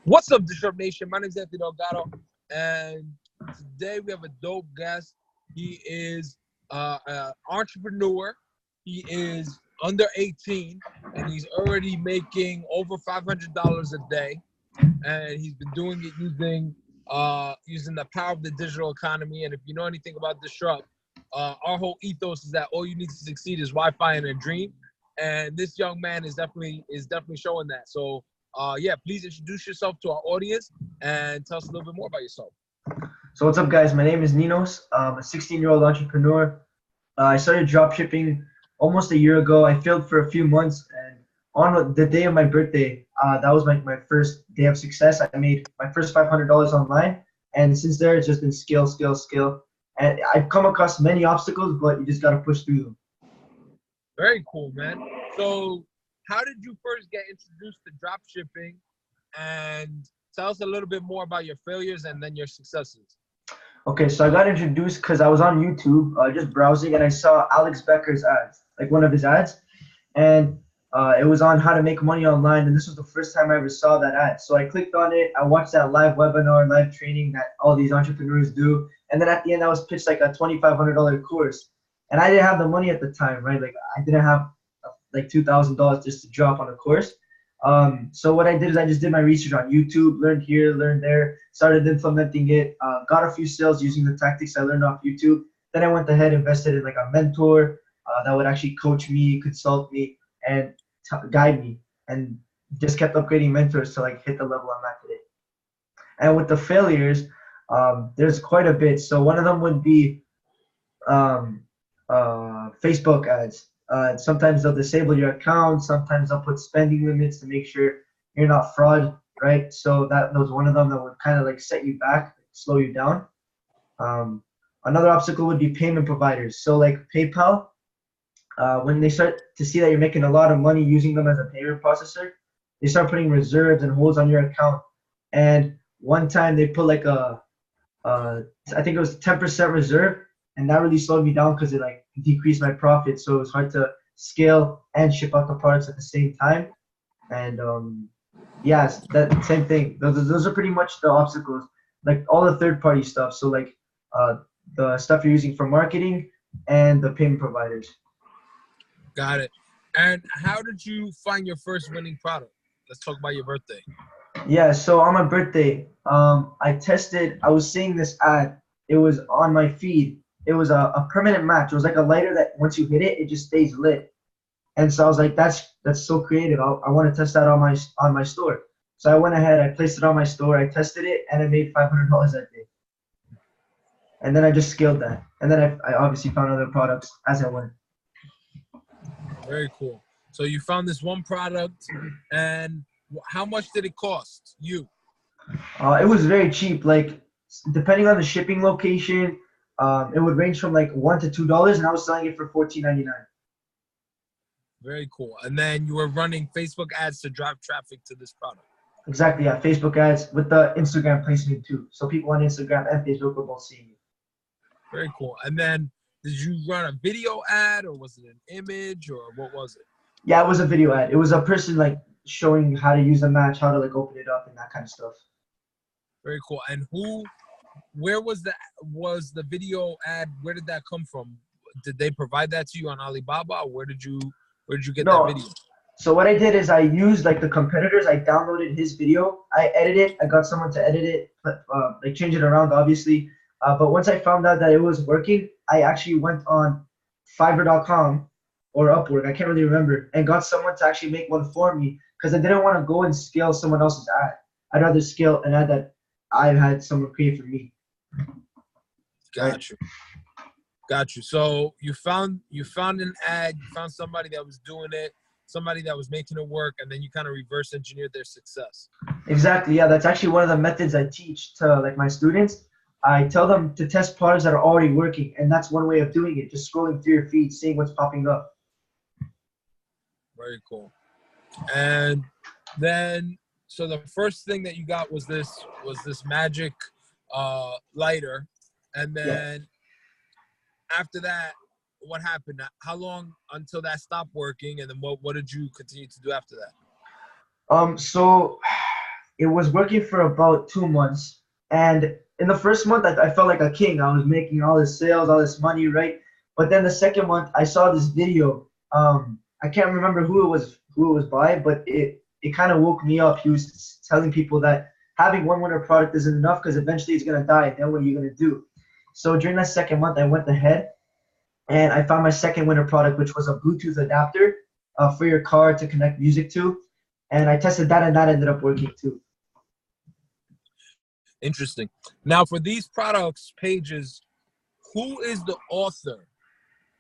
What's up, Disrupt Nation? My name is Anthony Delgado, and today we have a dope guest. He is an entrepreneur. He is under 18, and he's already making over $500 a day. And he's been doing it using the power of the digital economy. And if you know anything about Disrupt, our whole ethos is that all you need to succeed is Wi-Fi and a dream. And this young man is definitely showing that. So. Yeah, please introduce yourself to our audience and tell us a little bit more about yourself. So what's up, guys? My name is Ninos. I'm a 16-year-old entrepreneur. I started dropshipping almost a year ago. I failed for a few months, and on the day of my birthday, that was my first day of success. I made my first $500 online, and since there, it's just been skill, skill, skill. And I've come across many obstacles, but you just got to push through them. Very cool, man. So how did you first get introduced to drop shipping, and tell us a little bit more about your failures and then your successes? Okay, so I got introduced because I was on YouTube, just browsing, and I saw Alex Becker's ads, like one of his ads, and it was on how to make money online, and this was the first time I ever saw that ad. So I clicked on it, I watched that live webinar, live training that all these entrepreneurs do, and then at the end I was pitched like a $2,500 course, and I didn't have the money at the time, right? Like I didn't have like $2,000 just to drop on a course. So what I did is I just did my research on YouTube, learned here, learned there, started implementing it, got a few sales using the tactics I learned off YouTube. Then I went ahead, invested in like a mentor that would actually coach me, consult me, and guide me, and just kept upgrading mentors to like hit the level I'm at today. And with the failures, there's quite a bit. So one of them would be um, Facebook ads. Sometimes they'll disable your account. Sometimes they'll put spending limits to make sure you're not fraud, right? So that was one of them that would kind of like set you back, slow you down. Um, Another obstacle would be payment providers. So like PayPal, when they start to see that you're making a lot of money using them as a payment processor, they start putting reserves and holds on your account. And one time they put like I think it was 10% reserve, and that really slowed me down because it like decreased my profit. So it was hard to scale and ship out the products at the same time. And yes, that same thing. Those are pretty much the obstacles, like all the third-party stuff. So like the stuff you're using for marketing and the payment providers. Got it. And how did you find your first winning product? Let's talk about your birthday. Yeah, so on my birthday, I was seeing this ad. It was on my feed. It was a permanent match. It was like a lighter that once you hit it, it just stays lit. And so I was like, that's so creative. I want to test that on my store. So I went ahead, I placed it on my store, I tested it, and I made $500 that day. And then I just scaled that. And then I obviously found other products as I went. Very cool. So you found this one product, and how much did it cost you? It was very cheap. Like depending on the shipping location, it would range from like $1 to $2, and I was selling it for $14.99. Very cool. And then you were running Facebook ads to drive traffic to this product. Exactly, yeah. Facebook ads with the Instagram placement too. So people on Instagram and Facebook were both seeing it. Very cool. And then did you run a video ad, or was it an image, or what was it? Yeah, it was a video ad. It was a person like showing how to use the match, how to like open it up and that kind of stuff. Very cool. And where was the video ad? Where did that come from? Did they provide that to you on Alibaba, or where did you get that video? So what I did is I used like the competitors. I downloaded his video. I edited it. I got someone to edit it, like change it around, obviously. But once I found out that it was working, I actually went on Fiverr.com or Upwork, I can't really remember, and got someone to actually make one for me because I didn't want to go and scale someone else's ad. I'd rather scale an ad that I had someone create for me. Got you. So you found an ad, you found somebody that was doing it, somebody that was making it work, and then you kind of reverse engineered their success. Exactly. Yeah, that's actually one of the methods I teach to like my students. I tell them to test products that are already working, and that's one way of doing it. Just scrolling through your feed, seeing what's popping up. Very cool. And then, so the first thing that you got was this magic lighter, and then after that, what happened? How long until that stopped working, and then what did you continue to do after that? So It was working for about 2 months. And in the first month, I felt like a king. I was making all this sales, all this money, right? But then the second month, I saw this video. I can't remember who it was by, but it kind of woke me up. He was telling people that having one winter product isn't enough because eventually it's gonna die. Then what are you gonna do? So during that second month, I went ahead and I found my second winter product, which was a Bluetooth adapter for your car to connect music to. And I tested that, and that ended up working too. Interesting. Now, for these products pages, who is the author?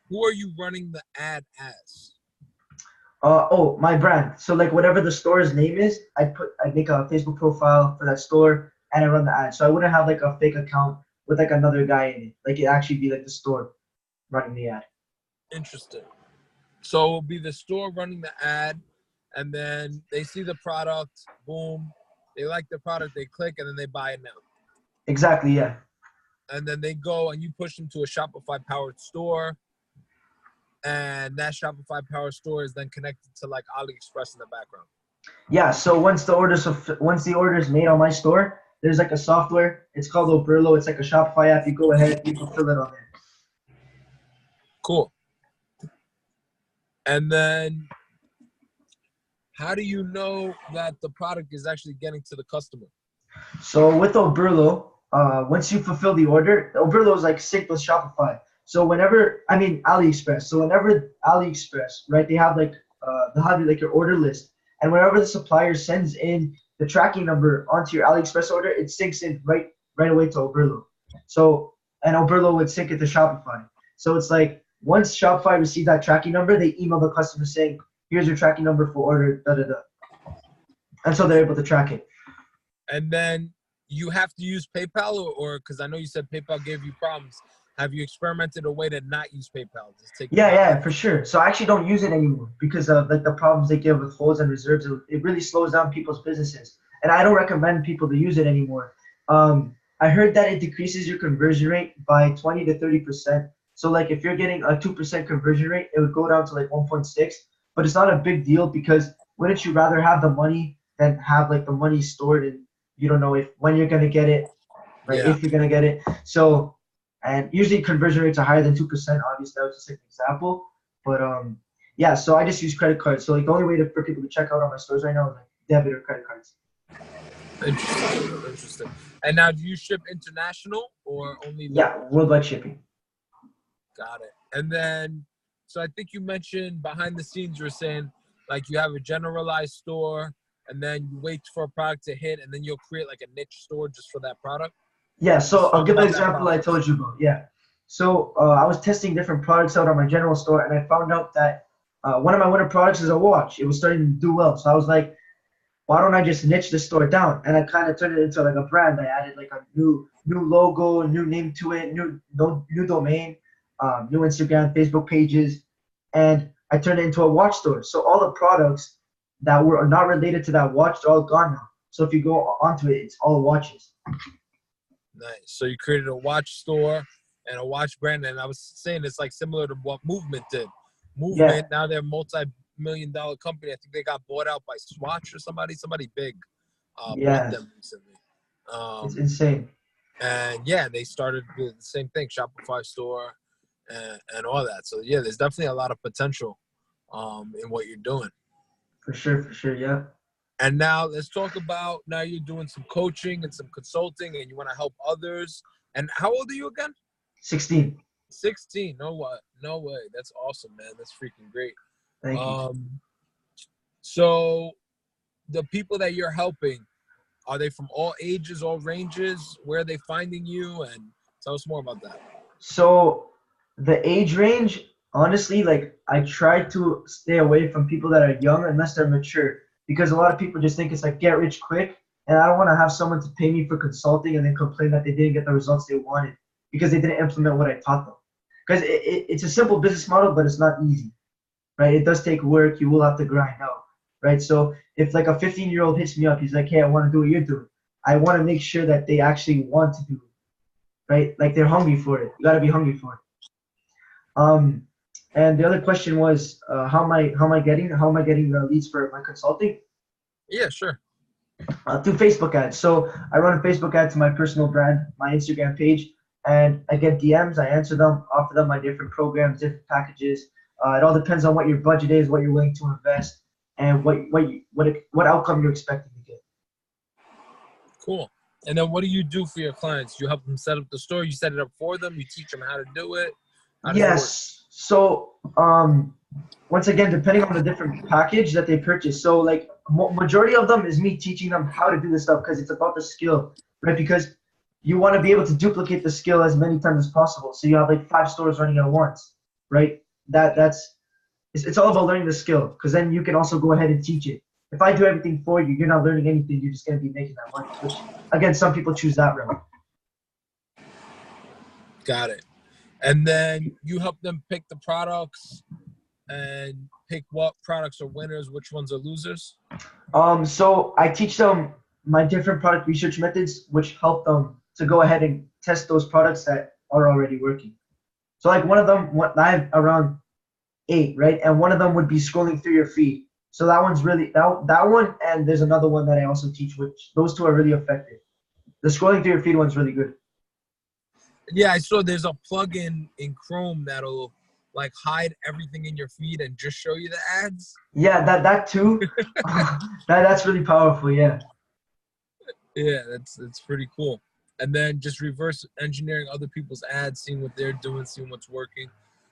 Who are you running the ad as? Oh, my brand. So like whatever the store's name is, I make a Facebook profile for that store and I run the ad. So I wouldn't have like a fake account with like another guy in it. Like it actually be like the store running the ad. Interesting. So it'll be the store running the ad, and then they see the product, boom, they like the product, they click, and then they buy it now. Exactly, yeah. And then they go and you push them to a Shopify powered store, and that Shopify powered store is then connected to like AliExpress in the background. Yeah, so once the order is made on my store, there's like a software. It's called Oberlo. It's like a Shopify app. You go ahead, you fulfill it on there. Cool. And then how do you know that the product is actually getting to the customer? So with Oberlo, once you fulfill the order, Oberlo is like synced with Shopify. So AliExpress. So whenever AliExpress, right, they have like your order list, and whenever the supplier sends in the tracking number onto your AliExpress order, it syncs in right away to Oberlo. So and Oberlo would sync it to Shopify. So it's like once Shopify receives that tracking number, they email the customer saying, "Here's your tracking number for order da da da," and so they're able to track it. And then you have to use PayPal, or because I know you said PayPal gave you problems. Have you experimented a way to not use PayPal? Just take Yeah, for sure. So I actually don't use it anymore because of like the problems they give with holds and reserves. It really slows down people's businesses, and I don't recommend people to use it anymore. I heard that it decreases your conversion rate by 20 to 30%. So like if you're getting a 2% conversion rate, it would go down to like 1.6. But it's not a big deal because wouldn't you rather have the money than have like the money stored and you don't know when you're gonna get it, right? Yeah. If you're gonna get it. So and usually conversion rates are higher than 2%. Obviously, that was just like an example. But yeah. So I just use credit cards. So like the only way for people to check out on my stores right now is like debit or credit cards. Interesting. And now, do you ship international or only local? Yeah, worldwide shipping. Got it. And then, so I think you mentioned behind the scenes, you were saying like you have a generalized store, and then you wait for a product to hit, and then you'll create like a niche store just for that product. Yeah, so I'll give the example I told you about. Yeah. So I was testing different products out on my general store, and I found out that one of my winter products is a watch. It was starting to do well. So I was like, why don't I just niche this store down? And I kind of turned it into like a brand. I added like a new logo, new name to it, new domain, new Instagram, Facebook pages, and I turned it into a watch store. So all the products that were not related to that watch are all gone now. So if you go onto it, it's all watches. Nice. So you created a watch store and a watch brand, and I was saying it's like similar to what Movement did. Movement, now they're a multi-million-dollar company. I think they got bought out by Swatch or somebody big bought them recently. It's insane. And yeah, they started with the same thing, Shopify store and all that. So yeah, there's definitely a lot of potential in what you're doing. For sure, yeah. And now let's talk about, now you're doing some coaching and some consulting and you want to help others. And how old are you again? 16. 16. No way. That's awesome, man. That's freaking great. Thank you. So the people that you're helping, are they from all ages, all ranges? Where are they finding you? And tell us more about that. So the age range, honestly, like I try to stay away from people that are young unless they're mature. Because a lot of people just think it's like get rich quick, and I don't want to have someone to pay me for consulting and then complain that they didn't get the results they wanted because they didn't implement what I taught them. Because it's a simple business model, but it's not easy, right? It does take work. You will have to grind out, right? So if like a 15-year-old hits me up, he's like, hey, I want to do what you're doing. I want to make sure that they actually want to do it, right? Like they're hungry for it. You got to be hungry for it. And the other question was, how am I getting leads for my consulting? Yeah, sure. Through Facebook ads. So I run a Facebook ad to my personal brand, my Instagram page, and I get DMs. I answer them, offer them my different programs, different packages. It all depends on what your budget is, what you're willing to invest, and what outcome you're expecting to get. Cool. And then what do you do for your clients? You help them set up the store. You set it up for them. You teach them how to do it. How does it work? Yes. So once again, depending on the different package that they purchase. So like majority of them is me teaching them how to do this stuff because it's about the skill, right? Because you want to be able to duplicate the skill as many times as possible. So you have like 5 stores running at once, right? It's all about learning the skill because then you can also go ahead and teach it. If I do everything for you, you're not learning anything. You're just going to be making that money, which again, some people choose that route. Got it. And then you help them pick the products and pick what products are winners, which ones are losers. So I teach them my different product research methods, which help them to go ahead and test those products that are already working. So like one of them, I have around 8, right? And one of them would be scrolling through your feed. So that one's really that one, and there's another one that I also teach, which those 2 are really effective. The scrolling through your feed one's really good. Yeah, I saw there's a plugin in Chrome that'll like hide everything in your feed and just show you the ads. Yeah, that too. That's really powerful. Yeah. Yeah, that's pretty cool. And then just reverse engineering other people's ads, seeing what they're doing, seeing what's working.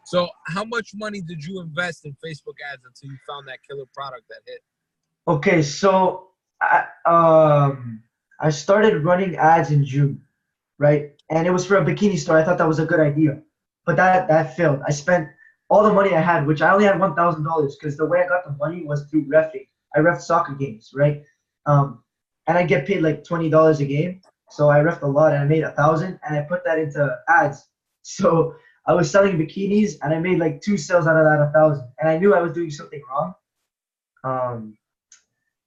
So how much money did you invest in Facebook ads until you found that killer product that hit? Okay, so I started running ads in June, right? And it was for a bikini store. I thought that was a good idea, but that failed. I spent all the money I had, which I only had $1,000 because the way I got the money was through reffing. I reffed soccer games, right? And I get paid like $20 a game, so I reffed a lot, and I made 1,000, and I put that into ads. So I was selling bikinis, and I made like 2 sales out of that 1,000, and I knew I was doing something wrong.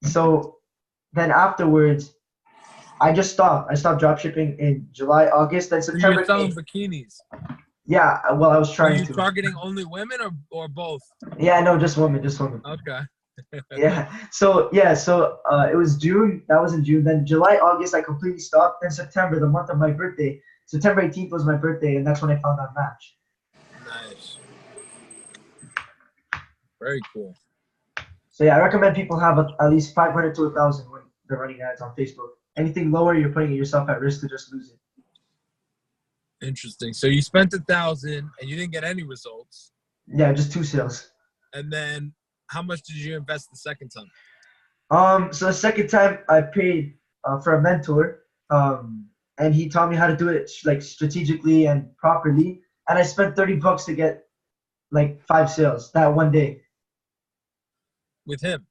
So then afterwards, I just stopped. I stopped drop shipping in July, August, then So September. you're selling bikinis. Yeah, well, I was Are trying you to. targeting only women or both? Yeah, no, just women, just women. Okay. Yeah. So it was June. That was in June. Then July, August, I completely stopped. Then September, the month of my birthday, September 18th was my birthday, and that's when I found that match. Nice. Very cool. So yeah, I recommend people have at least 500 to 1,000 when they're running ads on Facebook. Anything lower, you're putting yourself at risk to just lose it. Interesting. So you spent 1,000 and you didn't get any results. Yeah, just 2 sales. And then how much did you invest the second time? So the second time I paid for a mentor, and he taught me how to do it like strategically and properly. And I spent $30 to get like 5 sales that one day. With him?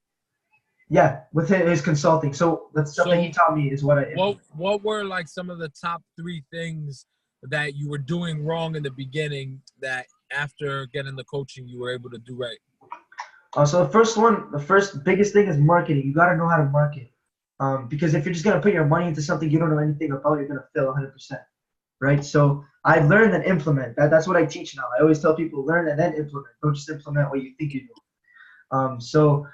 Yeah, with his consulting. So the stuff that he taught me is what I. What were like some of the top 3 things that you were doing wrong in the beginning that after getting the coaching you were able to do right? So the first biggest thing is marketing. You gotta know how to market. Because if you're just gonna put your money into something you don't know anything about, you're gonna fail 100%. Right? So I learn and implement. That's what I teach now. I always tell people learn and then implement. Don't just implement what you think you know. So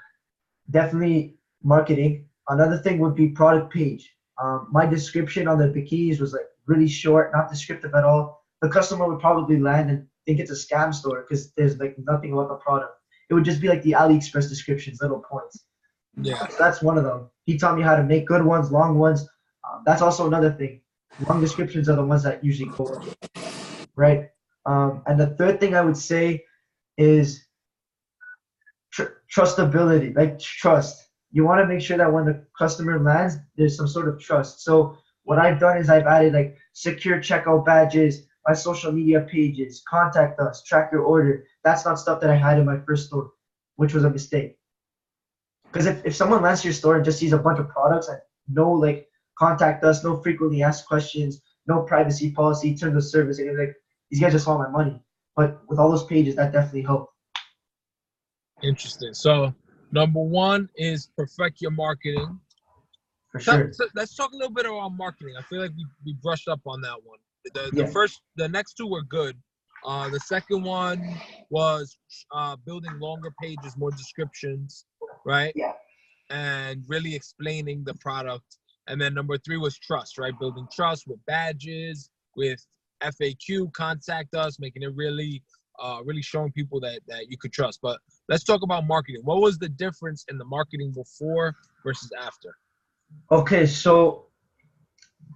definitely marketing. Another thing would be product page. My description on the bikinis was like really short, not descriptive at all. The customer would probably land and think it's a scam store because there's like nothing about the product. It would just be like the AliExpress descriptions, little points. Yeah. So that's one of them. He taught me how to make good ones, long ones. That's also another thing. Long descriptions are the ones that usually go with it, right? And the third thing I would say is trustability, like trust. You want to make sure that when the customer lands, there's some sort of trust. So what I've done is I've added like secure checkout badges, my social media pages, contact us, track your order. That's not stuff that I had in my first store, which was a mistake. Because if someone lands to your store and just sees a bunch of products and no like contact us, no frequently asked questions, no privacy policy, terms of service, and you're like, these guys just want my money. But with all those pages, that definitely helped. Interesting. So number 1 is perfect your marketing. For sure. Let's talk a little bit about marketing. I feel like we brushed up on that one. Yeah. The next 2 were good. The second one was building longer pages, more descriptions, right? Yeah. and really explaining the product. And then number 3 was trust, right? Building trust with badges, with FAQ, contact us, making it really showing people that you could trust. But let's talk about marketing. What was the difference in the marketing before versus after? Okay, so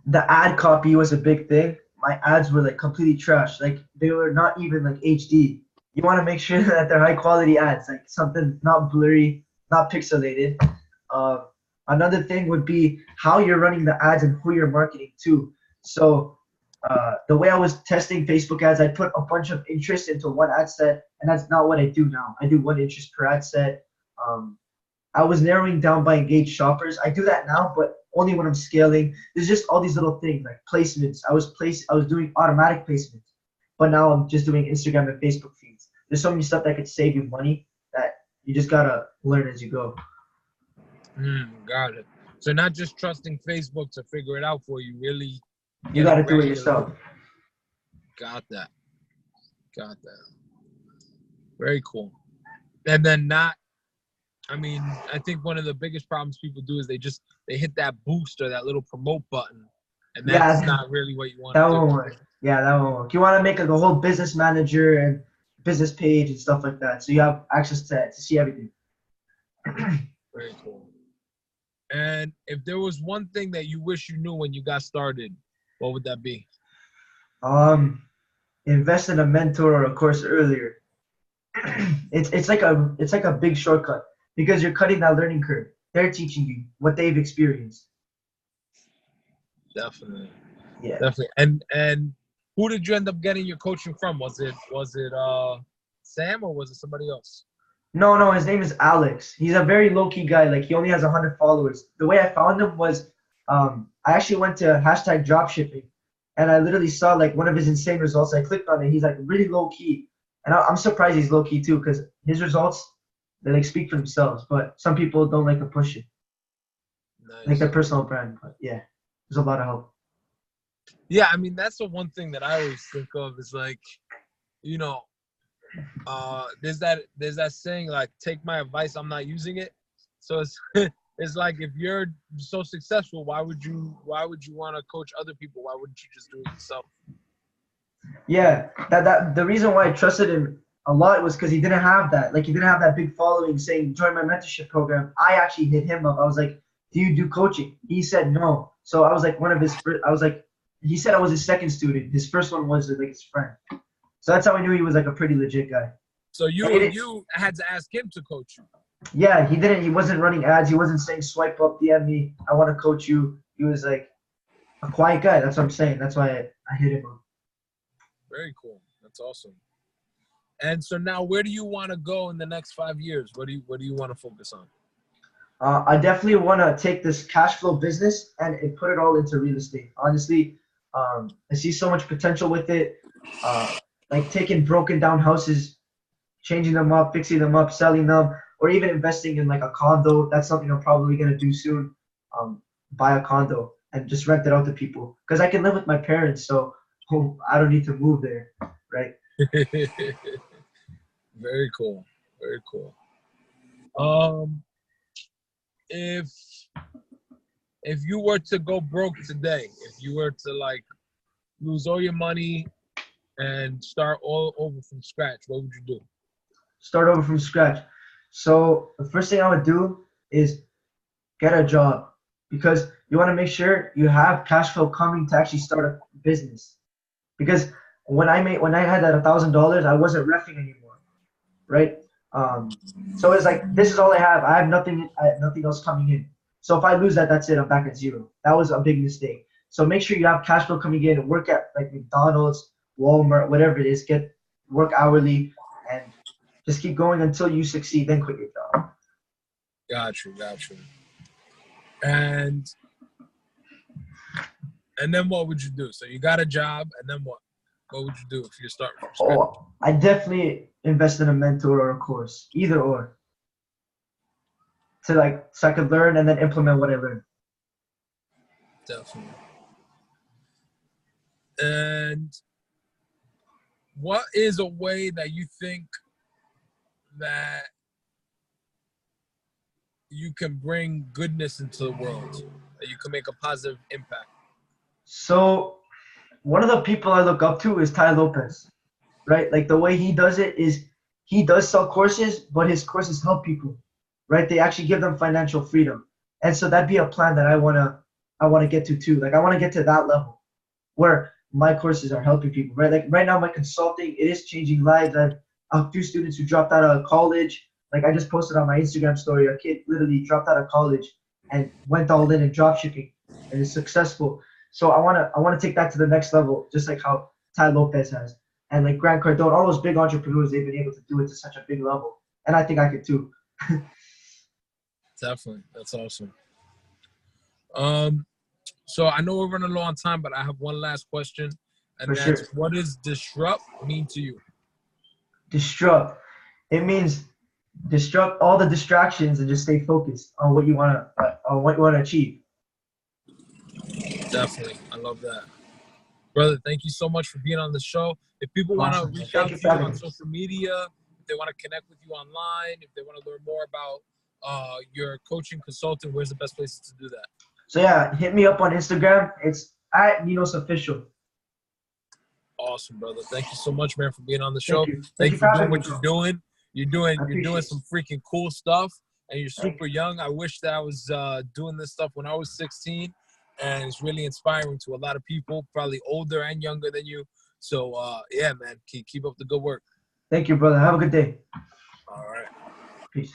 the ad copy was a big thing. My ads were like completely trash. Like they were not even like HD. You want to make sure that they're high quality ads, like something not blurry, not pixelated. Uh, Another thing would be how you're running the ads and who you're marketing to. So the way I was testing Facebook ads, I put a bunch of interest into one ad set, and that's not what I do now. I do one interest per ad set. Um, I was narrowing down by engaged shoppers. I do that now, but only when I'm scaling. There's just all these little things like placements. I was doing automatic placements, but now I'm just doing Instagram and Facebook feeds. There's so many stuff that could save you money that you just gotta learn as you go. Got it. So not just trusting Facebook to figure it out for you, really You getting gotta do it regular. yourself. Got that. Got that. Very cool. And then I think one of the biggest problems people do is they hit that boost or that little promote button, and that's Yeah, not really what you want that to do. won't work. Yeah, that won't work. You want to make like a whole business manager and business page and stuff like that, so you have access to see everything. Very cool. And if there was one thing that you wish you knew when you got started, what would that be? Um, Invest in a mentor or a course earlier. It's like a big shortcut because you're cutting that learning curve. They're teaching you what they've experienced. Definitely. Yeah. Definitely. And who did you end up getting your coaching from? Was it Sam or was it somebody else? No, his name is Alex. He's a very low key guy. Like he only has 100 followers. The way I found him was, I actually went to hashtag dropshipping, and I literally saw like one of his insane results. I clicked on it. He's like really low key, and I'm surprised he's low key too, because his results they like speak for themselves. But some people don't like to push it, like their Nice. personal brand. But yeah, there's a lot of help. Yeah, I mean that's the one thing that I always think of is like, you know, there's that saying like, take my advice, I'm not using it. So it's it's like if you're so successful, why would you want to coach other people? Why wouldn't you just do it yourself? Yeah, that the reason why I trusted him a lot was because he didn't have that. Like he didn't have that big following saying join my mentorship program. I actually hit him up. I was like, do you do coaching? He said no. So I was like one of his first. I was like, he said I was his second student. His first one was like his friend. So that's how I knew he was like a pretty legit guy. So And he didn't, you had to ask him to coach you. yeah, he didn't. He wasn't running ads. He wasn't saying swipe up, DM me. I want to coach you. He was like a quiet guy. That's what I'm saying. That's why I hit him up. Very cool. That's awesome. And so now, where do you want to go in the next 5 years? What do you want to focus on? I definitely want to take this cash flow business and put it all into real estate. Honestly, I see so much potential with it. Like taking broken down houses, changing them up, fixing them up, selling them, or even investing in like a condo. That's something I'm probably gonna do soon. Buy a condo and just rent it out to people because I can live with my parents, so I don't need to move there, right? Very cool. Very cool. Um, if you were to go broke today, if you were to like lose all your money and start all over from scratch, what would you do? Start over from scratch. So the first thing I would do is get a job because you want to make sure you have cash flow coming to actually start a business. Because when I had that $1,000, I wasn't reffing anymore, right? So it's like this is all I have. I have nothing else coming in. So if I lose that, that's it. I'm back at zero. That was a big mistake. So make sure you have cash flow coming in. Work at like McDonald's, Walmart, whatever it is. Work hourly and just keep going until you succeed. Then quit your job. Got you. And then what would you do? So you got a job, and then what? What would you do if you start from scratch? Oh, I definitely invest in a mentor or a course, either or, so I could learn and then implement what I learned. Definitely. And what is a way that you think that you can bring goodness into the world, that you can make a positive impact? So one of the people I look up to is Ty Lopez, right? Like the way he does it is he does sell courses, but his courses help people, right? They actually give them financial freedom. And so that'd be a plan that I wanna get to too. Like I wanna get to that level where my courses are helping people, right? Like right now my consulting, it is changing lives. I have a few students who dropped out of college. Like I just posted on my Instagram story, a kid literally dropped out of college and went all in dropshipping and is successful. So I wanna take that to the next level, just like how Ty Lopez has. And like Grant Cardone, all those big entrepreneurs, they've been able to do it to such a big level. And I think I could too. Definitely. That's awesome. So I know we're running low on time, but I have one last question, and For that's sure. what does disrupt mean to you? Disrupt. It means disrupt all the distractions and just stay focused on what you wanna achieve. Definitely. I love that. Brother, thank you so much for being on the show. If people want to Awesome. reach Thank out you to for you having on me. social media, if they want to connect with you online, if they want to learn more about your coaching consulting, where's the best places to do that? So yeah, hit me up on Instagram. It's at Ninos Official. Awesome, brother. Thank you so much, man, for being on the Thank show. you. Thank Thank you you for for doing having me, what you're bro. doing. I You're doing appreciate it. some freaking cool stuff, and you're Thank super young. I wish that I was doing this stuff when I was 16, and it's really inspiring to a lot of people, probably older and younger than you. So yeah, man, keep up the good work. Thank you, brother. Have a good day. All right. Peace.